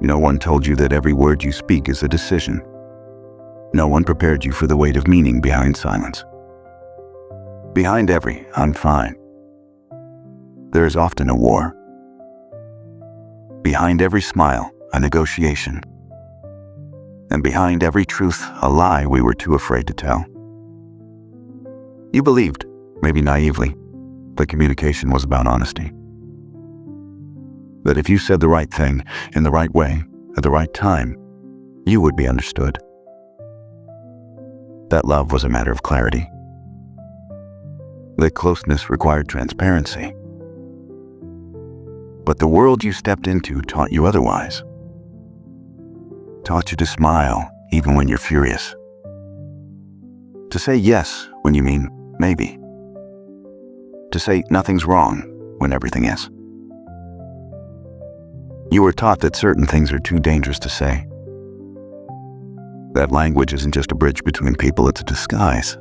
No one told you that every word you speak is a decision. No one prepared you for the weight of meaning behind silence. Behind every "I'm fine," there is often a war. Behind every smile, a negotiation. And behind every truth, a lie we were too afraid to tell. You believed, maybe naively, that communication was about honesty. That if you said the right thing, in the right way, at the right time, you would be understood. That love was a matter of clarity. That closeness required transparency. But the world you stepped into taught you otherwise. Taught you to smile even when you're furious. To say yes when you mean maybe. To say nothing's wrong when everything is. You were taught that certain things are too dangerous to say. That language isn't just a bridge between people, it's a disguise.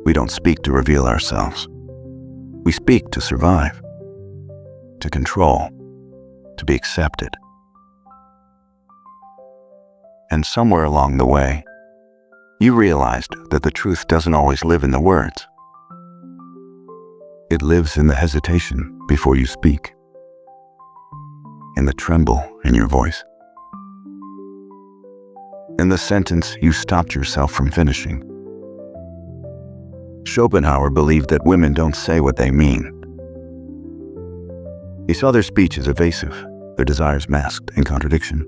We don't speak to reveal ourselves. We speak to survive, to control, to be accepted. And somewhere along the way, you realized that the truth doesn't always live in the words. It lives in the hesitation before you speak, in the tremble in your voice, in the sentence you stopped yourself from finishing. Schopenhauer believed that women don't say what they mean. He saw their speech as evasive, their desires masked in contradiction.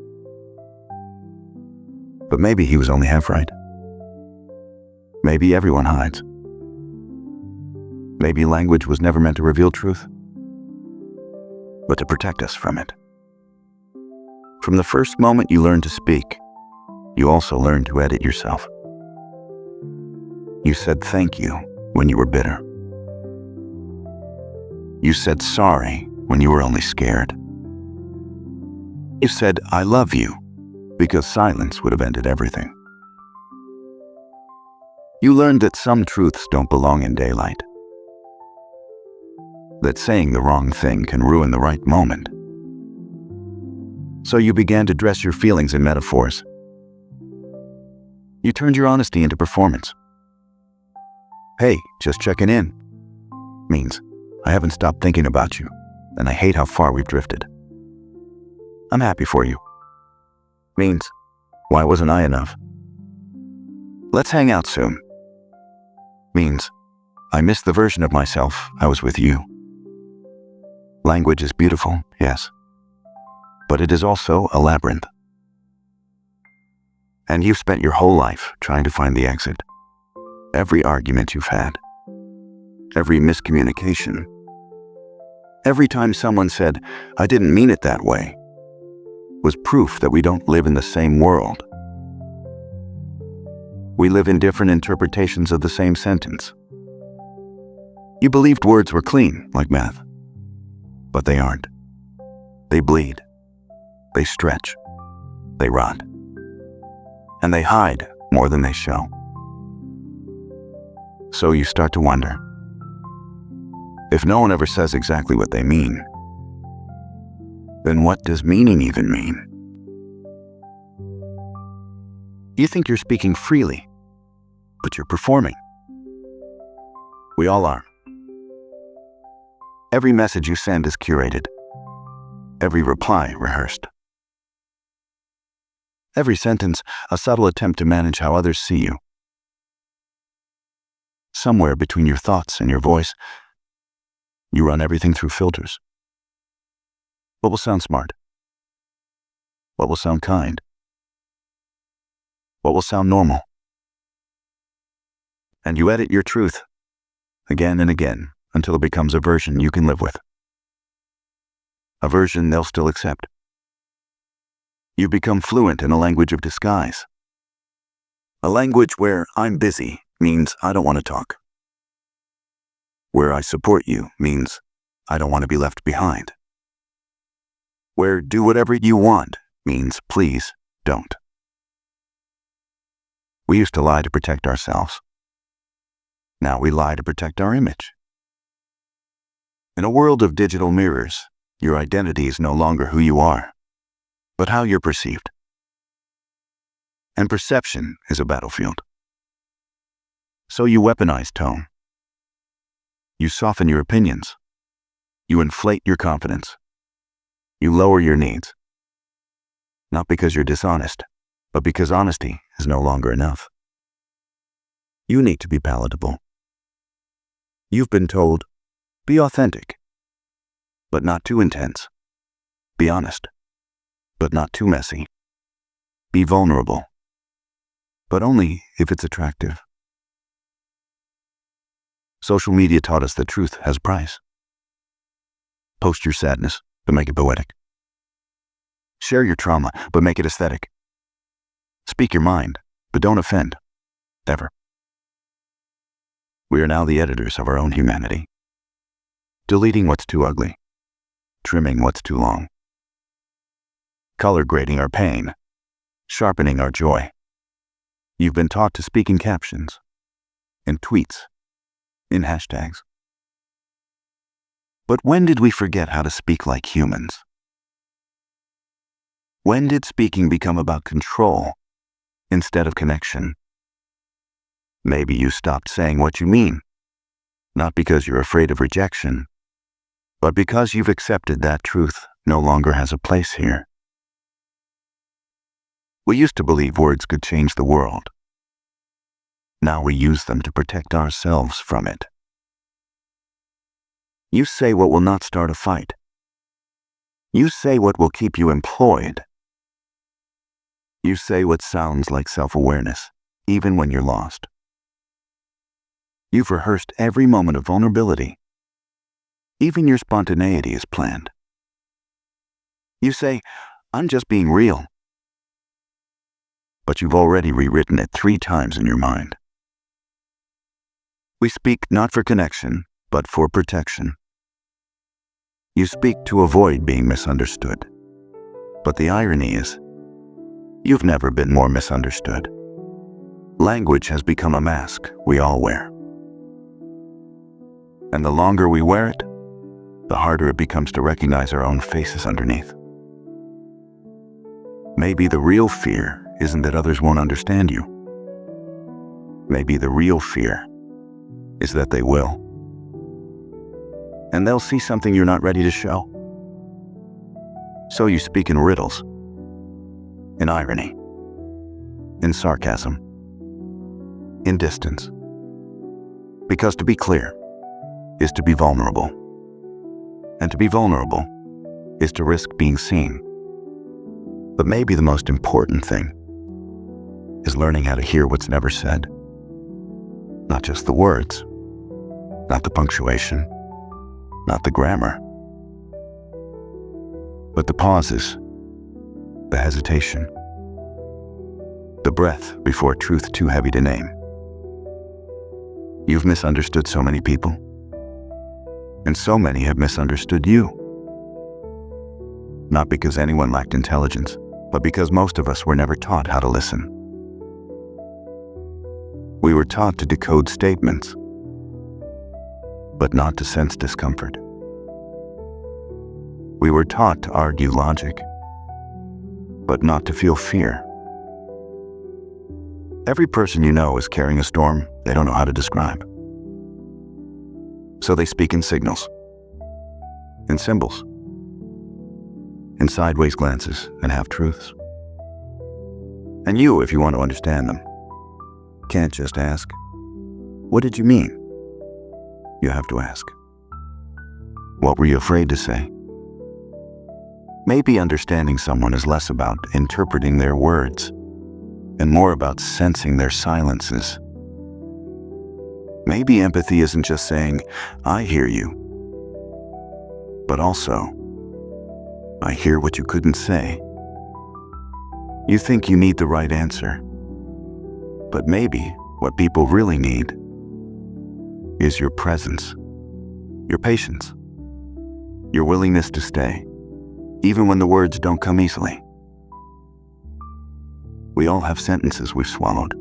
But maybe he was only half right. Maybe everyone hides. Maybe language was never meant to reveal truth, but to protect us from it. From the first moment you learned to speak, you also learned to edit yourself. You said thank you when you were bitter. You said sorry when you were only scared. You said I love you because silence would have ended everything. You learned that some truths don't belong in daylight. That saying the wrong thing can ruin the right moment. So you began to dress your feelings in metaphors. You turned your honesty into performance. Hey, just checking in means I haven't stopped thinking about you, and I hate how far we've drifted. I'm happy for you means why wasn't I enough? Let's hang out soon means I miss the version of myself I was with you. Language is beautiful, yes, but it is also a labyrinth. And you've spent your whole life trying to find the exit. Every argument you've had, every miscommunication, every time someone said, I didn't mean it that way, was proof that we don't live in the same world. We live in different interpretations of the same sentence. You believed words were clean, like math, but they aren't. They bleed, they stretch, they rot, and they hide more than they show. So you start to wonder, if no one ever says exactly what they mean, then what does meaning even mean? You think you're speaking freely, but you're performing. We all are. Every message you send is curated. Every reply rehearsed. Every sentence a subtle attempt to manage how others see you. Somewhere between your thoughts and your voice, you run everything through filters. What will sound smart? What will sound kind? What will sound normal? And you edit your truth again and again until it becomes a version you can live with. A version they'll still accept. You become fluent in a language of disguise. A language where I'm busy means I don't want to talk. Where I support you means I don't want to be left behind. Where do whatever you want means please don't. We used to lie to protect ourselves. Now we lie to protect our image. In a world of digital mirrors, your identity is no longer who you are. but how you're perceived. And perception is a battlefield. So you weaponize tone. You soften your opinions. You inflate your confidence. You lower your needs. Not because you're dishonest, but because honesty is no longer enough. You need to be palatable. You've been told, be authentic, but not too intense. Be honest, but not too messy. Be vulnerable, but only if it's attractive. Social media taught us that truth has a price. Post your sadness, but make it poetic. Share your trauma, but make it aesthetic. Speak your mind, but don't offend, ever. We are now the editors of our own humanity, deleting what's too ugly, trimming what's too long, color grading our pain, sharpening our joy. You've been taught to speak in captions, in tweets, in hashtags. But when did we forget how to speak like humans? When did speaking become about control instead of connection? Maybe you stopped saying what you mean, not because you're afraid of rejection, but because you've accepted that truth no longer has a place here. We used to believe words could change the world. Now we use them to protect ourselves from it. You say what will not start a fight. You say what will keep you employed. You say what sounds like self-awareness, even when you're lost. You've rehearsed every moment of vulnerability. Even your spontaneity is planned. You say, I'm just being real. But you've already rewritten it 3 times in your mind. We speak not for connection, but for protection. You speak to avoid being misunderstood. But the irony is, you've never been more misunderstood. Language has become a mask we all wear. And the longer we wear it, the harder it becomes to recognize our own faces underneath. Maybe the real fear isn't that others won't understand you. Maybe the real fear is that they will. And they'll see something you're not ready to show. So you speak in riddles, in irony, in sarcasm, in distance. Because to be clear is to be vulnerable. And to be vulnerable is to risk being seen. But maybe the most important thing is learning how to hear what's never said. Not just the words, not the punctuation, not the grammar, but the pauses, the hesitation, the breath before truth too heavy to name. You've misunderstood so many people, and so many have misunderstood you. Not because anyone lacked intelligence, but because most of us were never taught how to listen. We were taught to decode statements, but not to sense discomfort. We were taught to argue logic, but not to feel fear. Every person you know is carrying a storm they don't know how to describe. So they speak in signals, in symbols, in sideways glances and half-truths. And you, if you want to understand them, can't just ask, "What did you mean?" You have to ask, "What were you afraid to say?" Maybe understanding someone is less about interpreting their words and more about sensing their silences. Maybe empathy isn't just saying, "I hear you," but also, "I hear what you couldn't say." You think you need the right answer, but maybe what people really need is your presence, your patience, your willingness to stay, even when the words don't come easily. We all have sentences we've swallowed,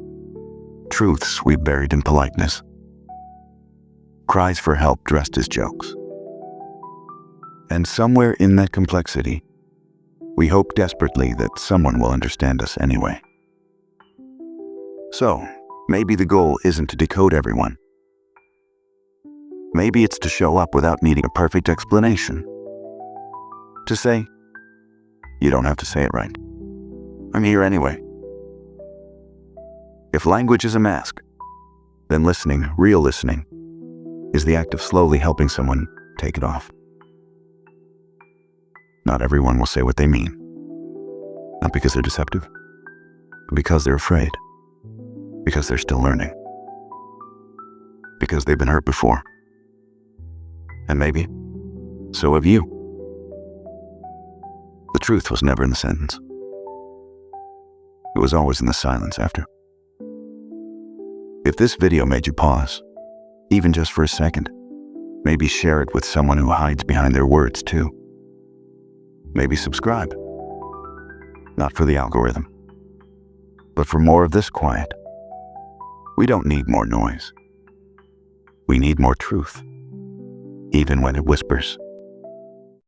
truths we've buried in politeness, cries for help dressed as jokes. And somewhere in that complexity, We hope desperately that someone will understand us anyway. So, maybe the goal isn't to decode everyone. Maybe it's to show up without needing a perfect explanation. To say, you don't have to say it right. I'm here anyway. If language is a mask, then listening, real listening, is the act of slowly helping someone take it off. Not everyone will say what they mean. Not because they're deceptive, but because they're afraid. Because they're still learning. Because they've been hurt before. And maybe, so have you. The truth was never in the sentence. It was always in the silence after. If this video made you pause, even just for a second, maybe share it with someone who hides behind their words too. Maybe subscribe. Not for the algorithm, but for more of this quiet. We don't need more noise. We need more truth, even when it whispers.